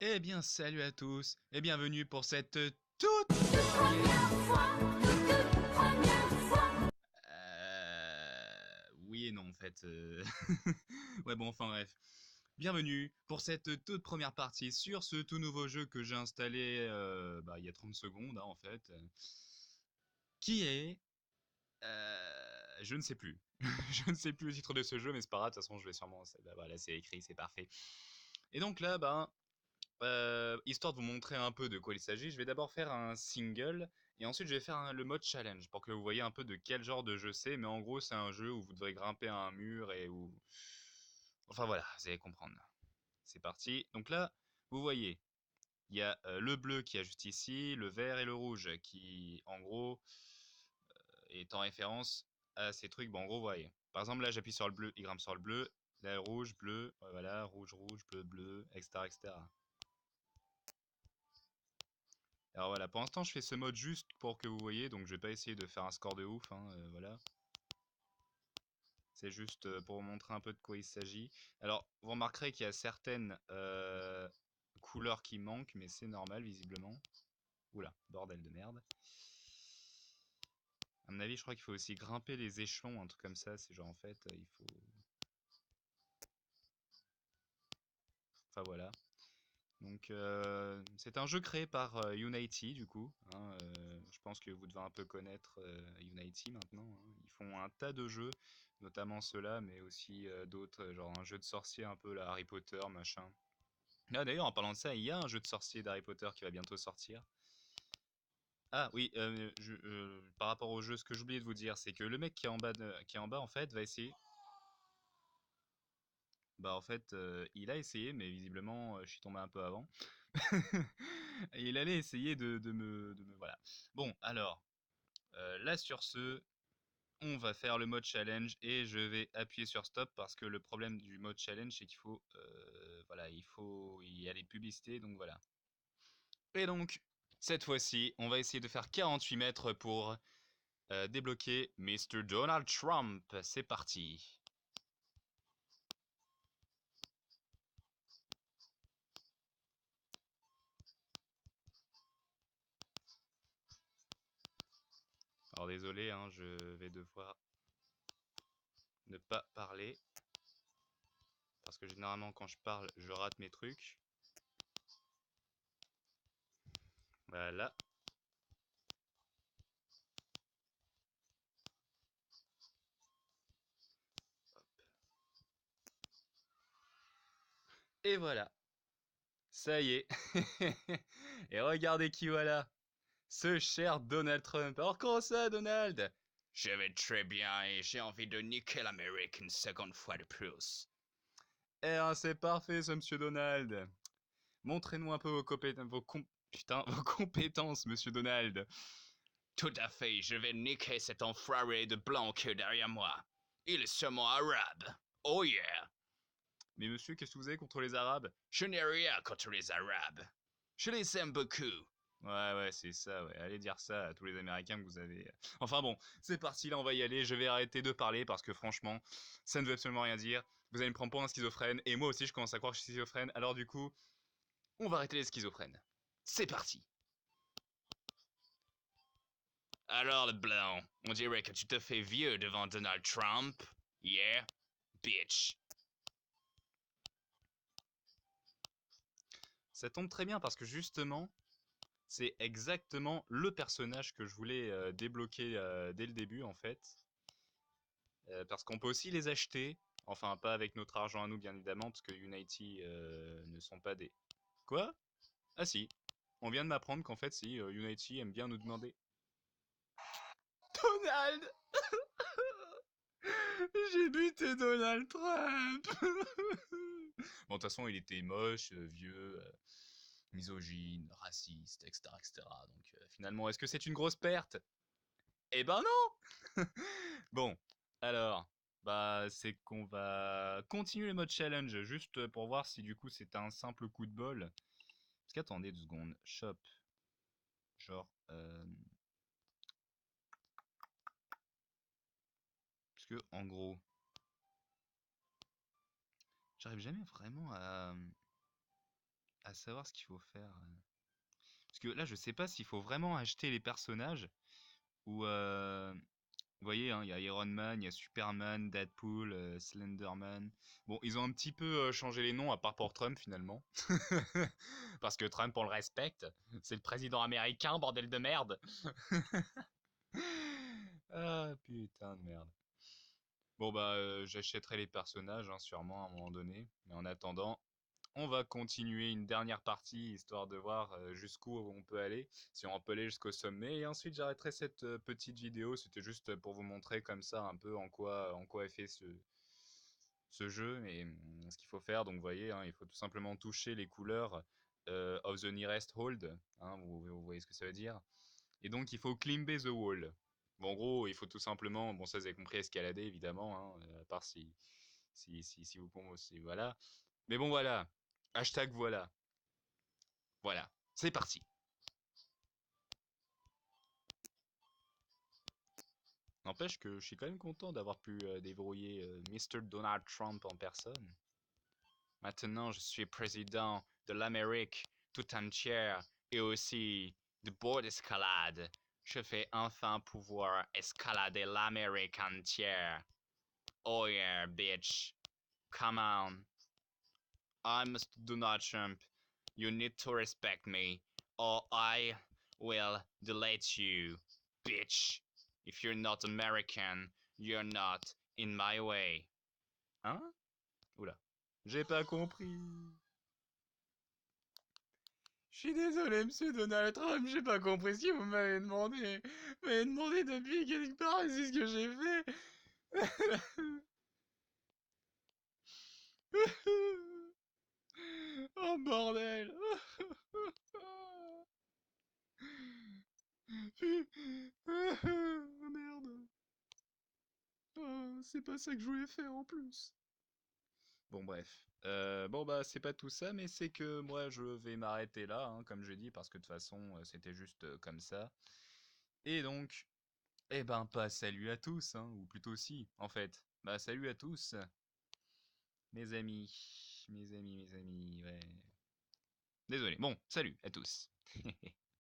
Eh bien, salut à tous et bienvenue pour cette toute première... Première fois, toute première fois. Oui et non en fait. Ouais bon, enfin bref. Bienvenue pour cette toute première partie sur ce tout nouveau jeu que j'ai installé il y a 30 secondes en fait. Qui est... je ne sais plus. Je ne sais plus le titre de ce jeu, mais c'est pas grave, de toute façon je vais sûrement... Bah, voilà, c'est écrit, c'est parfait. Et donc là, histoire de vous montrer un peu de quoi il s'agit, je vais d'abord faire un single et ensuite je vais faire le mode challenge pour que vous voyez un peu de quel genre de jeu c'est. Mais en gros, c'est un jeu où vous devrez grimper à un mur et où. Enfin voilà, vous allez comprendre. C'est parti. Donc là, vous voyez, il y a le bleu qui est juste ici, le vert et le rouge qui, en gros, est en référence à ces trucs. Bon, en gros, vous voyez. Par exemple, là, j'appuie sur le bleu, il grimpe sur le bleu. Là, rouge, bleu, voilà, rouge, rouge, bleu, bleu, etc., etc. Alors voilà, pour l'instant je fais ce mode juste pour que vous voyez, donc je vais pas essayer de faire un score de ouf, hein, voilà. C'est juste pour vous montrer un peu de quoi il s'agit. Alors, vous remarquerez qu'il y a certaines couleurs qui manquent, mais c'est normal visiblement. Oula, bordel de merde. À mon avis, je crois qu'il faut aussi grimper les échelons, un truc comme ça. C'est genre en fait, il faut... Enfin voilà. Donc c'est un jeu créé par Unity du coup, hein, je pense que vous devez un peu connaître Unity maintenant, hein. Ils font un tas de jeux, notamment ceux-là, mais aussi d'autres, genre un jeu de sorcier un peu là, Harry Potter, machin. Ah d'ailleurs, en parlant de ça, il y a un jeu de sorcier d'Harry Potter qui va bientôt sortir. Ah oui, par rapport au jeu, ce que j'oubliais de vous dire, c'est que le mec qui est en bas, qui est en bas en fait, va essayer. Bah en fait, il a essayé, mais visiblement, je suis tombé un peu avant. Et il allait essayer de me voilà. Bon, alors, là sur ce, on va faire le mode challenge et je vais appuyer sur stop parce que le problème du mode challenge, c'est qu'il faut, voilà, il y a les publicités, donc voilà. Et donc, cette fois-ci, on va essayer de faire 48 mètres pour débloquer Mr. Donald Trump. C'est parti. Alors désolé, hein, je vais devoir ne pas parler parce que généralement quand je parle, je rate mes trucs. Voilà. Et voilà. Ça y est. Et regardez qui voilà. Ce cher Donald Trump. Alors comment ça, Donald? Je vais très bien et j'ai envie de niquer l'Amérique une seconde fois de plus. Eh bien, c'est parfait, ce monsieur Donald. Montrez-nous un peu putain, vos compétences, monsieur Donald. Tout à fait, je vais niquer cet enfoiré de blanc qui est derrière moi. Il est sûrement arabe. Oh yeah. Mais monsieur, qu'est-ce que vous avez contre les Arabes? Je n'ai rien contre les Arabes. Je les aime beaucoup. Ouais, ouais, c'est ça, ouais. Allez dire ça à tous les Américains que vous avez. Enfin bon, c'est parti, là on va y aller. Je vais arrêter de parler parce que franchement, ça ne veut absolument rien dire. Vous allez me prendre pour un schizophrène et moi aussi je commence à croire que je suis schizophrène. Alors du coup, on va arrêter les schizophrènes. C'est parti. Alors le blanc, on dirait que tu te fais vieux devant Donald Trump. Yeah, bitch. Ça tombe très bien parce que justement, c'est exactement le personnage que je voulais débloquer dès le début en fait. Parce qu'on peut aussi les acheter. Enfin, pas avec notre argent à nous, bien évidemment, parce que Unity ne sont pas des... Quoi? Ah si. On vient de m'apprendre qu'en fait, si, Unity aime bien nous demander... Donald! J'ai buté Donald Trump! Bon, de toute façon, il était moche, vieux, misogyne, raciste, etc., etc. Donc, finalement, est-ce que c'est une grosse perte? Eh ben non! Bon, alors, c'est qu'on va continuer le mode challenge juste pour voir si du coup c'est un simple coup de bol. Parce qu'attendez 2 secondes, shop, genre, parce que en gros, j'arrive jamais vraiment à à savoir ce qu'il faut faire. Parce que là, je sais pas s'il faut vraiment acheter les personnages ou vous voyez, hein, il y a Iron Man, il y a Superman, Deadpool, Slenderman. Bon, ils ont un petit peu changé les noms, à part pour Trump finalement. Parce que Trump, on le respecte. C'est le président américain, bordel de merde. Ah, putain de merde. Bon, bah, j'achèterai les personnages, hein, sûrement, à un moment donné. Mais en attendant, on va continuer une dernière partie, histoire de voir jusqu'où on peut aller, si on peut aller jusqu'au sommet. Et ensuite, j'arrêterai cette petite vidéo. C'était juste pour vous montrer comme ça un peu en quoi est fait ce jeu et ce qu'il faut faire. Donc, vous voyez, hein, il faut tout simplement toucher les couleurs of the nearest hold. Hein, vous voyez ce que ça veut dire. Et donc, il faut climber the wall. Bon, en gros, il faut tout simplement, bon, ça, vous avez compris, escalader, évidemment, hein, à part si vous, voilà. Mais bon, voilà. Hashtag voilà. Voilà. C'est parti. N'empêche que je suis quand même content d'avoir pu débrouiller Mr. Donald Trump en personne. Maintenant, je suis président de l'Amérique tout entière et aussi de bord d'escalade. Je vais enfin pouvoir escalader l'Amérique entière. Oh yeah, bitch. Come on. I'm Mr. Donald Trump. You need to respect me, or I will delete you, bitch. If you're not American, you're not in my way. Hein? Oula. J'ai pas compris. Je suis désolé, monsieur Donald Trump, j'ai pas compris ce que vous m'avez demandé. Vous m'avez demandé depuis quelque part, et c'est ce que j'ai fait. Oh bordel. Oh merde. Oh, c'est pas ça que je voulais faire en plus. Bon bref. Bon bah c'est pas tout ça, mais c'est que moi je vais m'arrêter là, hein, comme je dis, parce que de toute façon c'était juste comme ça. Et donc, eh ben pas salut à tous, hein, ou plutôt si, en fait. Bah salut à tous, mes amis, mes amis, mes amis, ouais. Désolé. Bon, salut à tous.